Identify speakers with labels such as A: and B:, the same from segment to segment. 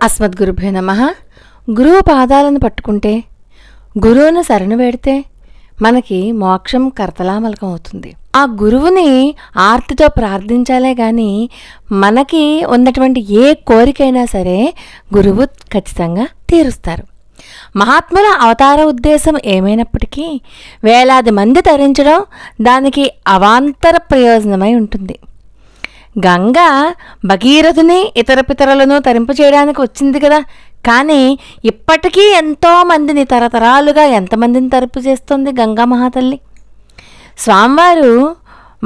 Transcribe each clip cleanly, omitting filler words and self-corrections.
A: అస్మద్గురుభ్యో నమః. గురువు పాదాలను పట్టుకుంటే, గురువును శరణు వేడితే మనకి మోక్షం కర్తలామలకం అవుతుంది. ఆ గురువుని ఆర్తితో ప్రార్థించాలే గాని మనకి ఉన్నటువంటి ఏ కోరికైనా సరే గురువు ఖచ్చితంగా తీరుస్తారు. మహాత్ముల అవతార ఉద్దేశం ఏమైనప్పటికీ వేలాది మంది తరించడం దానికి అవాంతర ప్రయోజనమై ఉంటుంది. గంగ భగీరథుని ఇతర పితరులను తరింపచేయడానికి వచ్చింది కదా, కానీ ఇప్పటికీ ఎంతోమందిని తరతరాలుగా ఎంతమందిని తరింపు చేస్తుంది గంగా మహాతల్లి.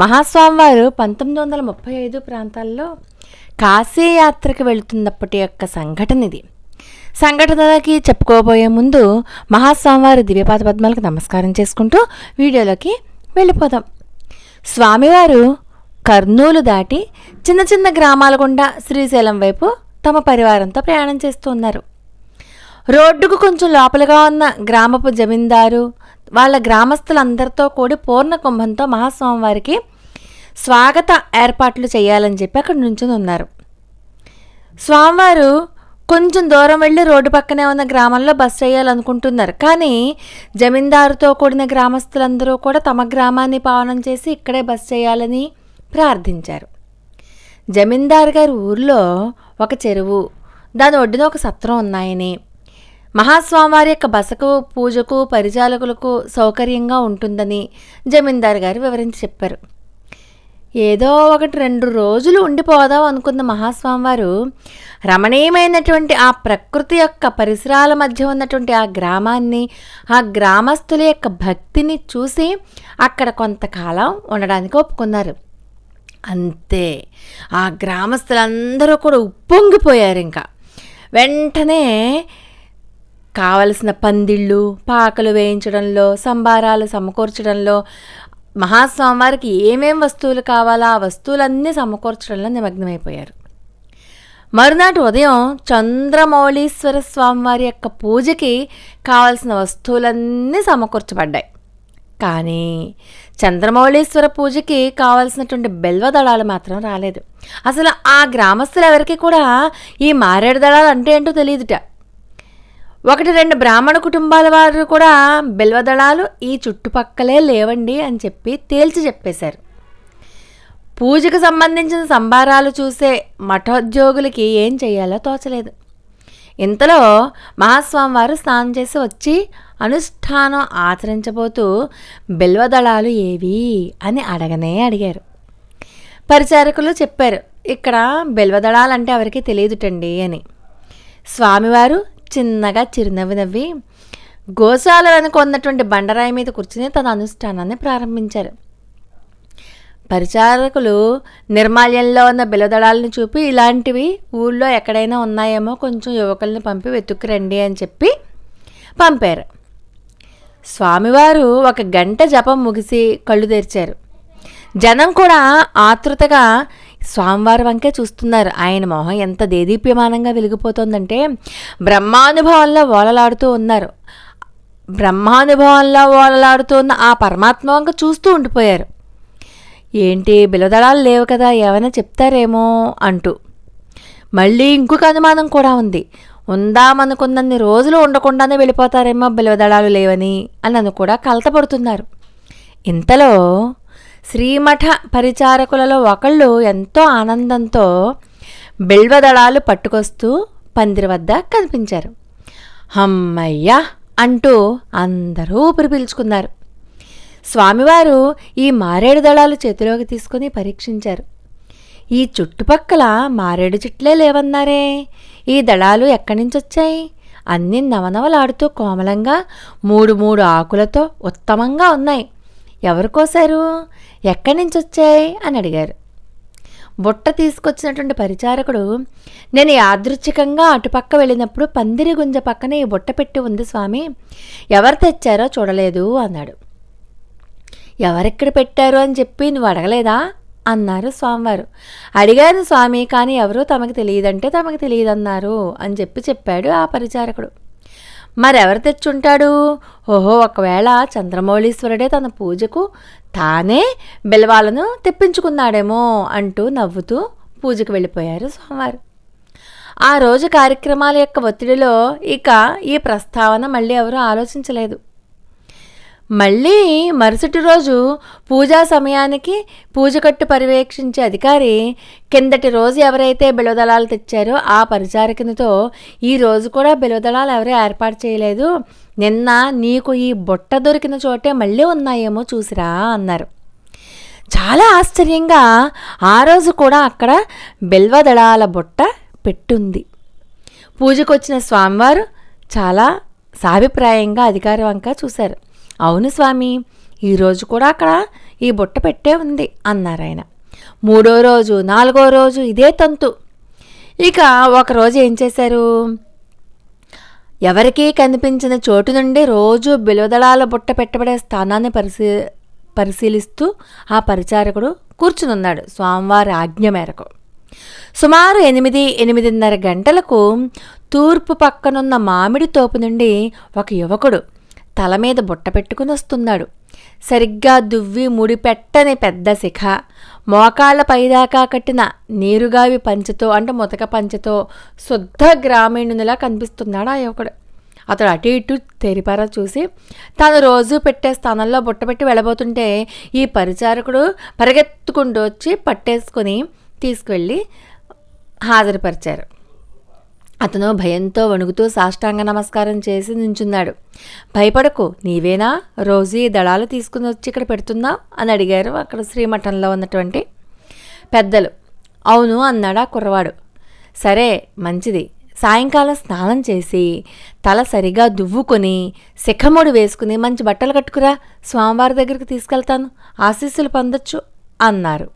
A: మహాస్వామివారు 1935 ప్రాంతాల్లో కాశీయాత్రకు వెళుతున్నప్పటి యొక్క సంఘటన ఇది. సంఘటనలకి చెప్పుకోబోయే ముందు మహాస్వామివారి దివ్యపాద పద్మాలకు నమస్కారం చేసుకుంటూ వీడియోలోకి వెళ్ళిపోదాం. స్వామివారు కర్నూలు దాటి చిన్న చిన్న గ్రామాల గుండా శ్రీశైలం వైపు తమ పరివారంతో ప్రయాణం చేస్తూ ఉన్నారు. రోడ్డుకు కొంచెం లోపలిగా ఉన్న గ్రామపు జమీందారు వాళ్ళ గ్రామస్తులందరితో కూడి పూర్ణ కుంభంతో మహాస్వామివారికి స్వాగత ఏర్పాట్లు చేయాలని చెప్పి అక్కడ నుంచుని ఉన్నారు. స్వామివారు కొంచెం దూరం వెళ్ళి రోడ్డు పక్కనే ఉన్న గ్రామంలో బస చేయాలనుకుంటున్నారు. కానీ జమీందారుతో కూడిన గ్రామస్తులందరూ కూడా తమ గ్రామాన్ని పావనం చేసి ఇక్కడే బస చేయాలని ప్రార్థించారు. జమీందారు గారి ఊర్లో ఒక చెరువు, దాని ఒడ్డున ఒక సత్రం ఉన్నాయని, మహాస్వామివారి యొక్క బసకు పూజకు పరిచారకులకు సౌకర్యంగా ఉంటుందని జమీందారు గారు వివరించి చెప్పారు. ఏదో 1-2 రోజులు ఉండిపోదాం అనుకున్న మహాస్వామివారు రమణీయమైనటువంటి ఆ ప్రకృతి యొక్క పరిసరాల మధ్య ఉన్నటువంటి ఆ గ్రామాన్ని, ఆ గ్రామస్తుల యొక్క భక్తిని చూసి అక్కడ కొంతకాలం ఉండడానికి ఒప్పుకున్నారు. అంతే, ఆ గ్రామస్తులందరూ కూడా ఉప్పొంగిపోయారు. ఇంకా వెంటనే కావలసిన పందిళ్ళు పాకలు వేయించడంలో, సంబారాలు సమకూర్చడంలో, మహాస్వామివారికి ఏమేం వస్తువులు కావాలో ఆ వస్తువులన్నీ సమకూర్చడంలో నిమగ్నమైపోయారు. మరునాటి ఉదయం చంద్రమౌళీశ్వర స్వామివారి యొక్క పూజకి కావలసిన వస్తువులన్నీ సమకూర్చబడ్డాయి. కానీ చంద్రమౌళీశ్వర పూజకి కావలసినటువంటి బెల్వదళాలు మాత్రం రాలేదు. అసలు ఆ గ్రామస్తులు ఎవరికి కూడా ఈ మారేడు దళాలు అంటే ఏంటో తెలియదుట. 1-2 బ్రాహ్మణ కుటుంబాల వారు కూడా బెల్వదళాలు ఈ చుట్టుపక్కలే లేవండి అని చెప్పి తేల్చి చెప్పేశారు. పూజకు సంబంధించిన సంబారాలు చూసే మఠోద్యోగులకి ఏం చేయాలో తోచలేదు. ఇంతలో మహాస్వామివారు స్నానం చేసి వచ్చి అనుష్ఠానం ఆచరించబోతూ బెల్వదళాలు ఏవి అని అడిగారు. పరిచారకులు చెప్పారు, ఇక్కడ బెల్వదళాలు అంటే ఎవరికి తెలియదుటండి అని. స్వామివారు చిన్నగా చిరునవ్వు నవ్వి గోశాల వెనుక ఉన్నటువంటి బండరాయి మీద కూర్చుని తన అనుష్ఠానాన్ని ప్రారంభించారు. పరిచారకులు నిర్మాల్యంలో ఉన్న బెల్వదళాలను చూపి ఇలాంటివి ఊళ్ళో ఎక్కడైనా ఉన్నాయేమో కొంచెం యువకుల్ని పంపి వెతుక్కురండి అని చెప్పి పంపారు. స్వామివారు 1 గంట జపం ముగిసి కళ్ళు తెరిచారు. జనం కూడా ఆతృతగా స్వామివారి వంకే చూస్తున్నారు. ఆయన మొహం ఎంత దేదీప్యమానంగా వెలిగిపోతుందంటే బ్రహ్మానుభవంలో ఓలలాడుతూ ఉన్నారు. బ్రహ్మానుభవంలో ఓలలాడుతూ ఉన్న ఆ పరమాత్మ వంక చూస్తూ ఉండిపోయారు. ఏంటి బెల్వదళాలు లేవు కదా, ఏమైనా చెప్తారేమో అంటూ. మళ్ళీ ఇంకొక అనుమానం కూడా ఉంది. ఉందామనుకున్నన్ని రోజులు ఉండకుండానే వెళ్ళిపోతారేమో బెల్వదళాలు లేవని అని కూడా కలతపడుతున్నారు. ఇంతలో శ్రీమఠ పరిచారకులలో ఒకళ్ళు ఎంతో ఆనందంతో బెల్వదళాలు పట్టుకొస్తూ పందిరి వద్ద కనిపించారు. హమ్మయ్యా అంటూ అందరూ ఊపిరి పీల్చుకున్నారు. స్వామివారు ఈ మారేడు దళాలు చేతిలోకి తీసుకుని పరీక్షించారు. ఈ చుట్టుపక్కల మారేడు చెట్లే లేవన్నారే, ఈ దళాలు ఎక్కడి నుంచి వచ్చాయి? అన్నీ నవనవలాడుతూ కోమలంగా 3 ఆకులతో ఉత్తమంగా ఉన్నాయి. ఎవరు కోసారు? ఎక్కడి నుంచి వచ్చాయి అని అడిగారు. బుట్ట తీసుకొచ్చినటువంటి పరిచారకుడు, నేను యాదృచ్ఛికంగా అటుపక్క వెళ్ళినప్పుడు పందిరి గుంజ పక్కన ఈ బుట్ట పెట్టి ఉంది స్వామి, ఎవరు తెచ్చారో చూడలేదు అన్నాడు. ఎవరెక్కడ పెట్టారు అని చెప్పి నువ్వు అడగలేదా అన్నారు స్వామివారు. అడిగాను స్వామి, కానీ ఎవరో తమకు తెలియదంటే తమకు తెలియదన్నారు అని చెప్పాడు ఆ పరిచారకుడు. మరెవరు తెచ్చుంటాడు? ఓహో, ఒకవేళ చంద్రమౌళీశ్వరుడే తన పూజకు తానే బెల్వాలను తెప్పించుకున్నాడేమో అంటూ నవ్వుతూ పూజకు వెళ్ళిపోయారు స్వామివారు. ఆ రోజు కార్యక్రమాల యొక్క ఒత్తిడిలో ఇక ఈ ప్రస్తావన మళ్ళీ ఎవరూ ఆలోచించలేదు. మళ్ళీ మరుసటి రోజు పూజా సమయానికి పూజకట్టు పర్యవేక్షించే అధికారి కిందటి రోజు ఎవరైతే బిల్వదళాలు తెచ్చారో ఆ పరిచారకునితో, ఈ రోజు కూడా బిల్వదళాలు ఎవరూ ఏర్పాటు చేయలేదు, నిన్న నీకు ఈ బుట్ట దొరికిన చోటే మళ్ళీ ఉన్నాయేమో చూసిరా అన్నారు. చాలా ఆశ్చర్యంగా ఆ రోజు కూడా అక్కడ బిల్వదళాల బుట్ట పెట్టుంది. పూజకు వచ్చిన స్వామివారు చాలా సాభిప్రాయంగా అధికారి వంక చూశారు. అవును స్వామి, ఈరోజు కూడా అక్కడ ఈ బుట్ట పెట్టే ఉంది అన్నారు ఆయన. 3వ రోజు 4వ రోజు ఇదే తంతు. ఇక ఒకరోజు ఏం చేశారు, ఎవరికీ కనిపించిన చోటు నుండి రోజు బిల్వదళాల బుట్ట పెట్టబడే స్థానాన్ని పరిశీలిస్తూ ఆ పరిచారకుడు కూర్చునున్నాడు స్వామివారి ఆజ్ఞ మేరకు. సుమారు 8-8:30 గంటలకు తూర్పు పక్కనున్న మామిడి తోపు నుండి ఒక యువకుడు తల మీద బుట్ట పెట్టుకుని వస్తున్నాడు. సరిగ్గా దువ్వి ముడిపెట్టని పెద్ద శిఖ, మోకాళ్ల పైదాకా కట్టిన నీరుగావి పంచెతో అంటే ముతక పంచెతో శుద్ధ గ్రామీణునిలా కనిపిస్తున్నాడు ఆ యువకుడు. అతడు అటు ఇటు తెరిపారా చూసి తాను రోజు పెట్టే స్థానంలో బుట్ట పెట్టి వెళ్ళబోతుంటే ఈ పరిచారకుడు పరిగెత్తుకుంటూ వచ్చి పట్టేసుకొని తీసుకువెళ్ళి హాజరుపరిచారు. అతను భయంతో వణుకుతూ సాష్టాంగ నమస్కారం చేసి నించున్నాడు. భయపడకు, నీవేనా రోజు ఈ దళాలు తీసుకుని వచ్చి ఇక్కడ పెడుతున్నావు అని అడిగారు అక్కడ శ్రీమఠంలో ఉన్నటువంటి పెద్దలు. అవును అన్నాడు ఆ కుర్రవాడు. సరే మంచిది, సాయంకాలం స్నానం చేసి తల సరిగా దువ్వుకొని శిఖముడు వేసుకుని మంచి బట్టలు కట్టుకురా, స్వామివారి దగ్గరికి తీసుకెళ్తాను, ఆశీస్సులు పొందొచ్చు అన్నారు.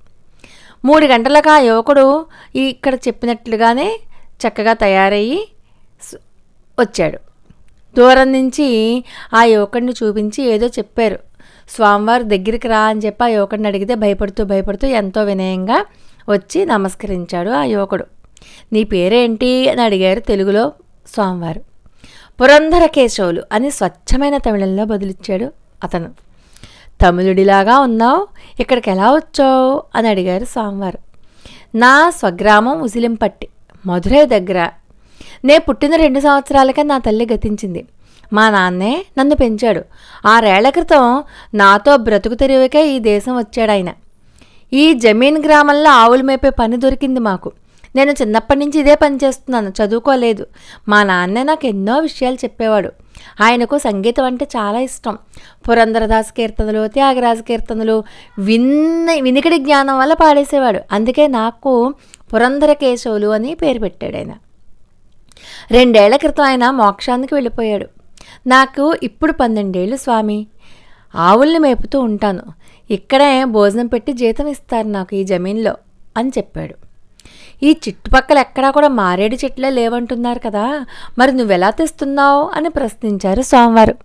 A: 3 గంటలకు ఆ యువకుడు ఇక్కడ చెప్పినట్లుగానే చక్కగా తయారయ్యి వచ్చాడు. దూరం నుంచి ఆ యువకుడిని చూపించి ఏదో చెప్పారు. స్వామివారి దగ్గరికి రా అని చెప్పి ఆ యువకుడిని అడిగితే భయపడుతూ ఎంతో వినయంగా వచ్చి నమస్కరించాడు ఆ యువకుడు. నీ పేరేంటి అని అడిగారు తెలుగులో స్వామివారు. పురంధర కేశవులు అని స్వచ్ఛమైన తమిళంలో బదులిచ్చాడు అతను. తమిళుడిలాగా ఉన్నావు, ఇక్కడికి ఎలా వచ్చావు అని అడిగారు స్వామివారు. నా స్వగ్రామం ఉసిలింపట్టి, మధురై దగ్గర. నే పుట్టిన 2 సంవత్సరాలకే నా తల్లి గతించింది. మా నాన్నే నన్ను పెంచాడు. 6 ఏళ్ల క్రితం నాతో బ్రతుకు తెరువుకే ఈ దేశం వచ్చాడాయన. ఈ జమీన్ గ్రామంలో ఆవులు మేపే పని దొరికింది మాకు. నేను చిన్నప్పటి నుంచి ఇదే పని చేస్తున్నాను, చదువుకోలేదు. మా నాన్నే నాకు ఎన్నో విషయాలు చెప్పేవాడు. ఆయనకు సంగీతం అంటే చాలా ఇష్టం. పురంధరదాస్ కీర్తనలు, త్యాగరాజ కీర్తనలు వినికిడి జ్ఞానం వల్ల పాడేసేవాడు. అందుకే నాకు పురంధర కేశవులు అని పేరు పెట్టాడు ఆయన. 2 ఏళ్ల క్రితం ఆయన మోక్షానికి వెళ్ళిపోయాడు. నాకు ఇప్పుడు 12 ఏళ్ళు స్వామి. ఆవుల్ని మేపుతూ ఉంటాను. ఇక్కడే భోజనం పెట్టి జీతం ఇస్తారు నాకు ఈ జమీన్లో అని చెప్పాడు. ఈ చుట్టుపక్కల ఎక్కడా కూడా మారేడు చెట్లే లేవంటున్నారు కదా, మరి నువ్వెలా తెస్తున్నావు అని ప్రశ్నించారు స్వామివారు.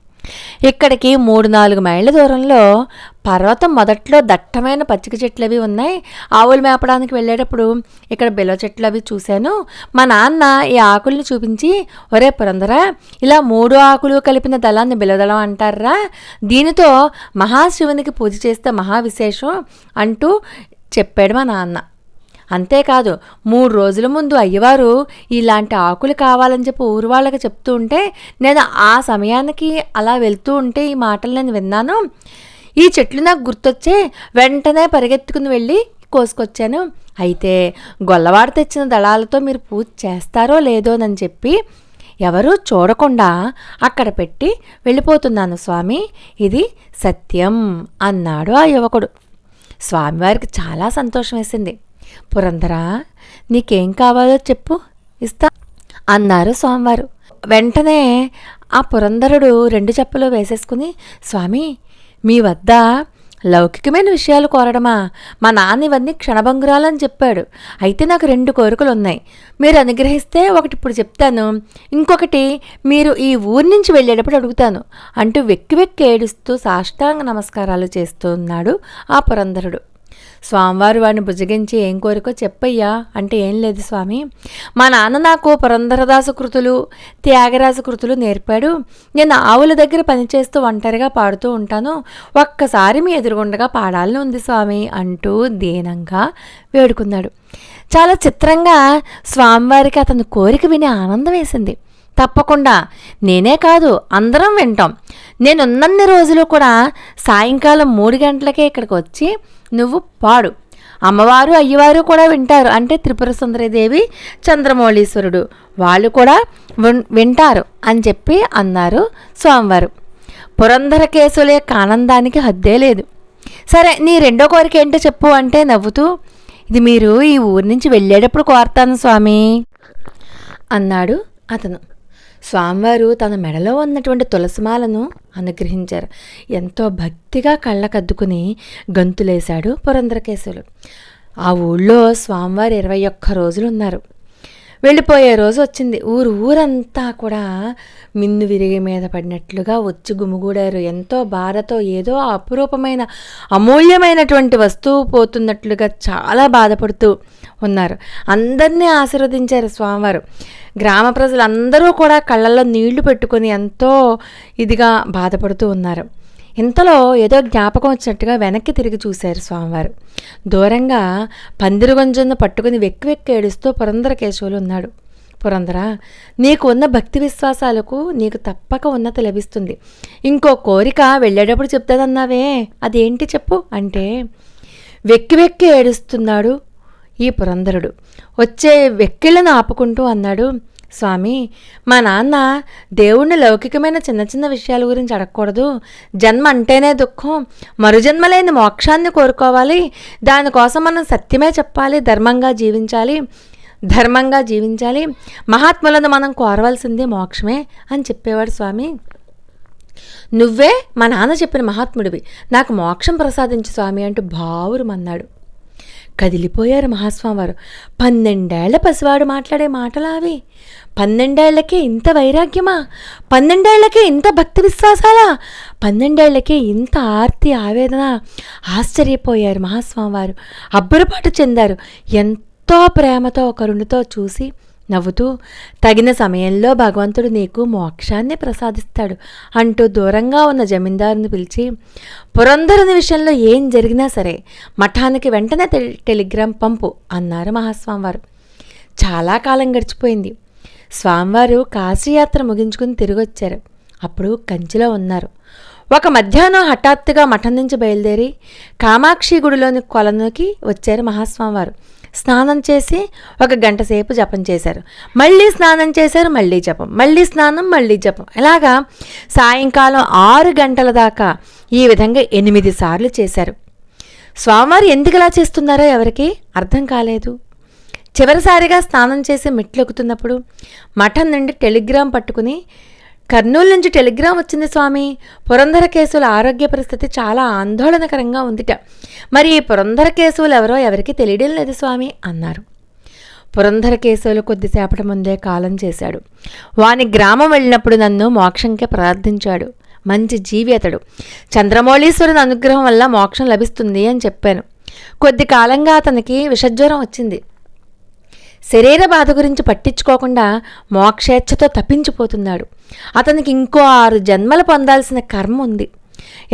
A: ఇక్కడికి 3-4 మైళ్ళ దూరంలో పర్వతం మొదట్లో దట్టమైన పచ్చిక చెట్లు అవి ఉన్నాయి. ఆవులు మేపడానికి వెళ్ళేటప్పుడు ఇక్కడ బిల్వ చెట్లు అవి చూశాను. మా నాన్న ఈ ఆకుల్ని చూపించి, ఒరే పురంధర, ఇలా 3 ఆకులు కలిపిన దళాన్ని బిల్వదళం అంటారా, దీనితో మహాశివునికి పూజ చేస్తే మహావిశేషం అంటూ చెప్పాడు మా నాన్న. అంతేకాదు 3 రోజుల ముందు అయ్యవారు ఇలాంటి ఆకులు కావాలని చెప్పి ఊరు వాళ్ళకి చెప్తూ ఉంటే నేను ఆ సమయానికి అలా వెళ్తూ ఉంటే ఈ మాటలు నేను విన్నాను. ఈ చెట్లు నాకు గుర్తొచ్చే వెంటనే పరిగెత్తుకుని వెళ్ళి కోసుకొచ్చాను. అయితే గొల్లవాడు తెచ్చిన దళాలతో మీరు పూజ చేస్తారో లేదోనని చెప్పి ఎవరూ చూడకుండా అక్కడ పెట్టి వెళ్ళిపోతున్నాను స్వామి, ఇది సత్యం అన్నాడు ఆ యువకుడు. స్వామివారికి చాలా సంతోషం వేసింది. పురంధరా, నీకేం కావాలో చెప్పు, ఇస్తా అన్నారు స్వామివారు. వెంటనే ఆ పురంధరుడు 2 చెప్పులు వేసేసుకుని, స్వామి మీ వద్ద లౌకికమైన విషయాలు కోరడమా? మా నాన్న ఇవన్నీ క్షణభంగురాలని చెప్పాడు. అయితే నాకు 2 కోరికలు ఉన్నాయి. మీరు అనుగ్రహిస్తే ఒకటి ఇప్పుడు చెప్తాను, ఇంకొకటి మీరు ఈ ఊరి నుంచి వెళ్ళేటప్పుడు అడుగుతాను అంటూ వెక్కి వెక్కి ఏడుస్తూ సాష్టాంగ నమస్కారాలు చేస్తూ ఉన్నాడు ఆ పురంధరుడు. స్వామివారు వాడిని బుజ్జగించి, ఏం కోరికో చెప్పయ్యా అంటే, ఏం లేదు స్వామి, మా నాన్న నాకు పురంధరదాస కృతులు, త్యాగరాజ కృతులు నేర్పాడు. నేను ఆవుల దగ్గర పనిచేస్తూ ఒంటరిగా పాడుతూ ఉంటాను. ఒక్కసారి మీ ఎదురుగుండగా పాడాలని ఉంది స్వామి అంటూ దీనంగా వేడుకున్నాడు. చాలా చిత్రంగా స్వామివారికి అతని కోరిక విని ఆనందం వేసింది. తప్పకుండా, నేనే కాదు అందరం వింటాం. నేనున్నన్ని రోజులు కూడా సాయంకాలం 3 గంటలకే ఇక్కడికి వచ్చి నువ్వు పాడు. అమ్మవారు అయ్యవారు కూడా వింటారు, అంటే త్రిపుర సుందరీదేవి, చంద్రమౌళీశ్వరుడు వాళ్ళు కూడా వింటారు అని చెప్పి అన్నారు స్వామివారు. పురంధరకేశుల యొక్క ఆనందానికి హద్దే లేదు. సరే, నీ రెండో కోరిక ఏంటో చెప్పు అంటే నవ్వుతూ, ఇది మీరు ఈ ఊరి నుంచి వెళ్ళేటప్పుడు కోరతాను స్వామి అన్నాడు అతను. స్వామివారు తన మెడలో ఉన్నటువంటి తులసిమాలను అనుగ్రహించారు. ఎంతో భక్తిగా కళ్ళకద్దుకుని గంతులేశాడు పురంధరకేశవులు. ఆ ఊళ్ళో స్వామివారు 21 రోజులు ఉన్నారు. వెళ్ళిపోయే రోజు వచ్చింది. ఊరంతా కూడా మిన్ను విరిగి మీద పడినట్లుగా వచ్చి గుమిగూడారు. ఎంతో బాధతో ఏదో అపురూపమైన అమూల్యమైనటువంటి వస్తువు పోతున్నట్లుగా చాలా బాధపడుతూ ఉన్నారు. అందరినీ ఆశీర్వదించారు స్వామివారు. గ్రామ ప్రజలందరూ కూడా కళ్ళల్లో నీళ్లు పెట్టుకొని ఎంతో ఇదిగా బాధపడుతూ ఉన్నారు. ఇంతలో ఏదో జ్ఞాపకం వచ్చినట్టుగా వెనక్కి తిరిగి చూశారు స్వామివారు. దూరంగా పందిరుగొంజను పట్టుకుని వెక్కి వెక్కి ఏడుస్తూ పురంధరకేశవులు ఉన్నాడు. పురంధర, నీకు ఉన్న భక్తి విశ్వాసాలకు నీకు తప్పక ఉన్నతి లభిస్తుంది. ఇంకో కోరిక వెళ్ళేటప్పుడు చెప్తాదన్నావే, అదేంటి చెప్పు అంటే, వెక్కి వెక్కి ఏడుస్తున్నాడు ఈ పురంధరుడు. వచ్చే వెక్కిళ్ళను ఆపుకుంటూ అన్నాడు, స్వామి, మా నాన్న దేవుణ్ణి లౌకికమైన చిన్న చిన్న విషయాల గురించి అడగకూడదు. జన్మ అంటేనే దుఃఖం, మరుజన్మ లేని మోక్షాన్ని కోరుకోవాలి. దానికోసం మనం సత్యమే చెప్పాలి, ధర్మంగా జీవించాలి. మహాత్ములను మనం కోరవలసింది మోక్షమే అని చెప్పేవాడు స్వామి. నువ్వే మా నాన్న చెప్పిన మహాత్ముడివి, నాకు మోక్షం ప్రసాదించు స్వామి అంటూ బావురుమన్నాడు. కదిలిపోయారు మహాస్వామివారు. 12 ఏళ్ల పసివాడు మాట్లాడే మాటలావి. 12 ఏళ్లకే ఇంత వైరాగ్యమా? 12 ఏళ్లకే ఇంత భక్తి విశ్వాసాలా? 12 ఏళ్లకే ఇంత ఆర్తి ఆవేదన? ఆశ్చర్యపోయారు మహాస్వామివారు. అబ్బురపాటు చెందారు. ఎంతో ప్రేమతో కరుణతో చూసి నవ్వుతూ, తగిన సమయంలో భగవంతుడు నీకు మోక్షాన్ని ప్రసాదిస్తాడు అంటూ దూరంగా ఉన్న జమీందారుని పిలిచి, పురంధరుని విషయంలో ఏం జరిగినా సరే మఠానికి వెంటనే టెలిగ్రామ్ పంపు అన్నారు మహాస్వామివారు. చాలా కాలం గడిచిపోయింది. స్వామివారు కాశీయాత్ర ముగించుకుని తిరిగొచ్చారు. అప్పుడు కంచిలో ఉన్నారు. ఒక మధ్యాహ్నం హఠాత్తుగా మఠం నుంచి బయలుదేరి కామాక్షి గుడిలోని కొలనుకి వచ్చారు మహాస్వామివారు. స్నానం చేసి 1 గంట సేపు జపం చేశారు. మళ్ళీ స్నానం చేశారు, మళ్ళీ జపం, మళ్ళీ స్నానం, మళ్ళీ జపం. ఇలాగా సాయంకాలం 6 గంటల దాకా ఈ విధంగా 8 సార్లు చేశారు. స్వామివారు ఎందుకు ఇలా చేస్తున్నారో ఎవరికి అర్థం కాలేదు. చివరిసారిగా స్నానం చేసి మెట్లెక్కుతున్నప్పుడు మఠం నుండి టెలిగ్రామ్ పట్టుకుని, కర్నూలు నుంచి టెలిగ్రామ్ వచ్చింది స్వామి, పురంధరకేశవుల ఆరోగ్య పరిస్థితి చాలా ఆందోళనకరంగా ఉందిట. మరి ఈ పురంధరకేశవులు ఎవరో ఎవరికి తెలియడం లేదు స్వామి అన్నారు. పురంధరకేశవులు కొద్దిసేపటి ముందే కాలం చేశాడు. వాని గ్రామం వెళ్ళినప్పుడు నన్ను మోక్షంకే ప్రార్థించాడు. మంచి జీవి అతడు. చంద్రమౌళీశ్వరుని అనుగ్రహం వల్ల మోక్షం లభిస్తుంది అని చెప్పాను. కొద్ది కాలంగా అతనికి విషజ్వరం వచ్చింది. శరీర బాధ గురించి పట్టించుకోకుండా మోక్షేచ్ఛతో తప్పించిపోతున్నాడు. అతనికి ఇంకో 6 జన్మలు పొందాల్సిన కర్మ ఉంది.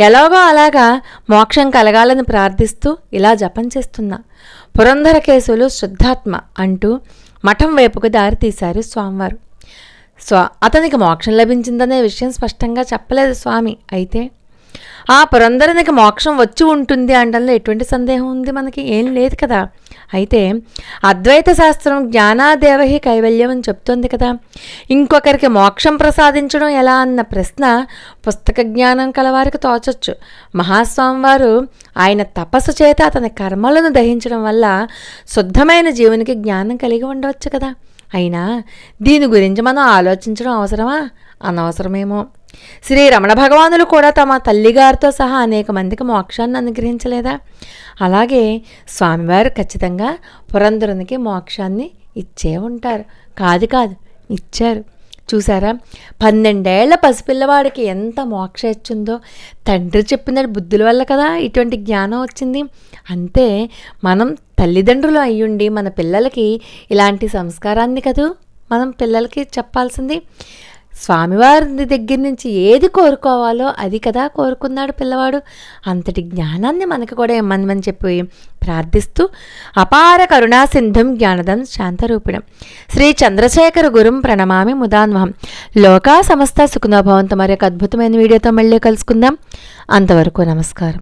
A: ఎలాగో అలాగా మోక్షం కలగాలని ప్రార్థిస్తూ ఇలా జపం చేస్తున్నా. పురంధరకేశవులు శుద్ధాత్మ అంటూ మఠం వైపుకు దారి తీశారు స్వామివారు. అతనికి మోక్షం లభించిందనే విషయం స్పష్టంగా చెప్పలేదు స్వామి. అయితే ఆ పురంధరునికి మోక్షం వచ్చి ఉంటుంది అనడంలో ఎటువంటి సందేహం ఉంది? మనకి ఏం లేదు కదా. అయితే అద్వైత శాస్త్రం జ్ఞానాదేవహి కైవల్యం అని చెప్తోంది కదా. ఇంకొకరికి మోక్షం ప్రసాదించడం ఎలా అన్న ప్రశ్న పుస్తక జ్ఞానం కలవారికి తోచొచ్చు. మహాస్వామివారు ఆయన తపస్సు చేత అతని కర్మలను దహించడం వల్ల శుద్ధమైన జీవునికి జ్ఞానం కలిగి ఉండవచ్చు కదా. అయినా దీని గురించి మనం ఆలోచించడం అవసరమా? అనవసరమేమో. శ్రీ రమణ భగవానులు కూడా తమ తల్లిగారితో సహా అనేక మందికి మోక్షాన్ని అనుగ్రహించలేదా? అలాగే స్వామివారు ఖచ్చితంగా పురంధరునికి మోక్షాన్ని ఇచ్చే ఉంటారు. కాదు ఇచ్చారు. చూసారా, 12 ఏళ్ల పసిపిల్లవాడికి ఎంత మోక్ష ఇచ్చిందో. తండ్రి చెప్పిన బుద్ధుల వల్ల కదా ఇటువంటి జ్ఞానం వచ్చింది. అంతే, మనం తల్లిదండ్రులు అయ్యుండి మన పిల్లలకి ఇలాంటి సంస్కారాన్ని కదూ మనం పిల్లలకి చెప్పాల్సింది. స్వామివారి దగ్గర నుంచి ఏది కోరుకోవాలో అది కదా కోరుకున్నాడు పిల్లవాడు. అంతటి జ్ఞానాన్ని మనకు కూడా ఇమ్మని చెప్పి ప్రార్థిస్తూ అపార కరుణా సింధుం జ్ఞానదం శాంతరూపిణం శ్రీ చంద్రశేఖర గురుం ప్రణమామి ముదాన్వహం. లోకా సమస్త సుఖనోభవంతో మరి ఒక అద్భుతమైన వీడియోతో మళ్ళీ కలుసుకుందాం. అంతవరకు నమస్కారం.